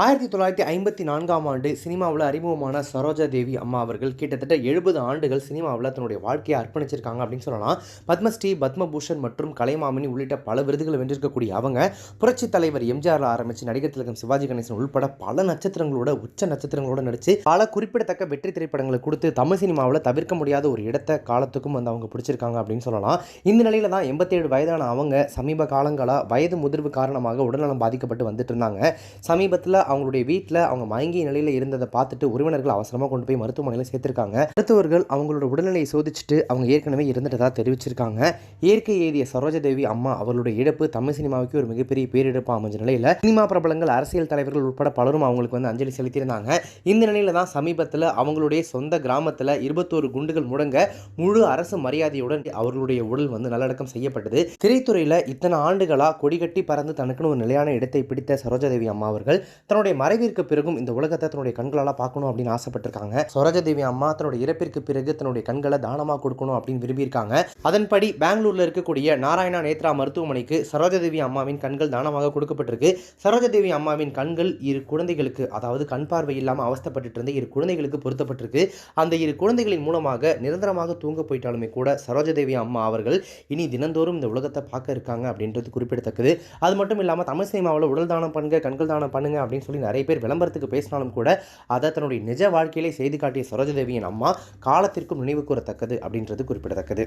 1954ஆம் ஆண்டு சினிமாவில் அறிமுகமான சரோஜா தேவி அம்மா அவர்கள் கிட்டத்தட்ட 70 ஆண்டுகள் சினிமாவில் தன்னுடைய வாழ்க்கையை அர்ப்பணிச்சிருக்காங்க அப்படின்னு சொல்லலாம். பத்மஸ்ரீ, பத்மபூஷன் மற்றும் கலைமாமணி உள்ளிட்ட பல விருதுகளை வென்றிருக்கக்கூடிய அவங்க புரட்சித் தலைவர் எம்ஜிஆர் ஆரம்பித்து நடிகர் திலகம் சிவாஜி கணேசன் உள்பட பல நட்சத்திரங்களோட உச்ச நட்சத்திரங்களோட நடித்து பல குறிப்பிடத்தக்க வெற்றி திரைப்படங்களை கொடுத்து தமிழ் சினிமாவில் தவிர்க்க முடியாத ஒரு இடத்தை காலத்துக்கும் வந்து அவங்க பிடிச்சிருக்காங்க அப்படின்னு சொல்லலாம். இந்த நிலையில தான் 87 வயதான அவங்க சமீப காலங்களாக வயது முதிர்வு காரணமாக உடல்நலம் பாதிக்கப்பட்டு வந்துட்டு இருந்தாங்க. சமீபத்தில் அவங்களுடைய வீட்டில் அவங்க மயங்கிய நிலையில் இருந்ததை பார்த்துட்டு உறவினர்கள் அவசரமாக கொண்டு போய் மருத்துவமனையில் சேர்த்திருக்காங்க. மருத்துவர்கள் அவங்களோட உடல்நிலையை சோதிச்சுட்டு அவங்க ஏற்கனவே இருந்துட்டதா தெரிவிச்சிருக்காங்க. இயற்கை எய்திய சரோஜா தேவி அம்மா அவர்களுடைய இழப்பு தமிழ் சினிமாவுக்கு ஒரு மிகப்பெரிய பேரிழப்பு அமைஞ்ச நிலையில் சினிமா பிரபலங்கள், அரசியல் தலைவர்கள் உட்பட பலரும் அவங்களுக்கு வந்து அஞ்சலி செலுத்தியிருந்தாங்க. இந்த நிலையில தான் சமீபத்தில் அவங்களுடைய சொந்த கிராமத்தில் 21 குண்டுகள் முழங்க முழு அரசு மரியாதையுடன் அவர்களுடைய உடல் வந்து நல்லடக்கம் செய்யப்பட்டது. திரைத்துறையில் இத்தனை ஆண்டுகளாக கொடிகட்டி பறந்து தனக்குன்னு ஒரு நிலையான இடத்தை பிடித்த சரோஜா தேவி அம்மா அவர்கள் தன்னுடைய மறைவிற்கு பிறகும் இந்த உலகத்தை தன்னுடைய கண்களால் பார்க்கணும் அப்படின்னு ஆசைப்பட்டிருக்காங்க. சரோஜா தேவி அம்மா தன்னுடைய இறப்பிற்கு பிறகு தன்னுடைய கண்களை தானமாக கொடுக்கணும் அப்படின்னு விரும்பியிருக்காங்க. அதன்படி பெங்களூர்ல இருக்கக்கூடிய நாராயணா நேத்ரா மருத்துவமனைக்கு சரோஜா தேவி அம்மாவின் கண்கள் தானமாக கொடுக்கப்பட்டிருக்கு. சரோஜா தேவி அம்மாவின் கண்கள் 2 குழந்தைகளுக்கு, அதாவது கண் பார்வை இல்லாமல் அவஸ்தைப்பட்டு இருந்த 2 குழந்தைகளுக்கு பொருத்தப்பட்டிருக்கு. அந்த 2 குழந்தைகளின் மூலமாக நிரந்தரமாக தூங்க போயிட்டாலுமே கூட சரோஜா தேவி அம்மா அவர்கள் இனி தினந்தோறும் இந்த உலகத்தை பார்க்க இருக்காங்க அப்படின்றது குறிப்பிடத்தக்கது. அது மட்டும் இல்லாமல் தமிழ் சினிமாவில் உடல் தானம் பண்ணுங்க, கண்கள் தானம் பண்ணுங்க அப்படின்னு சொல்லி நிறைய பேர் விளம்பரத்துக்கு பேசினாலும் கூட அதை தன்னுடைய நிஜ வாழ்க்கையிலே செய்து காட்டிய சரோஜா தேவியின் அம்மா காலத்திற்கும் நினைவு கூறத்தக்கது அப்படின்றது குறிப்பிடத்தக்கது.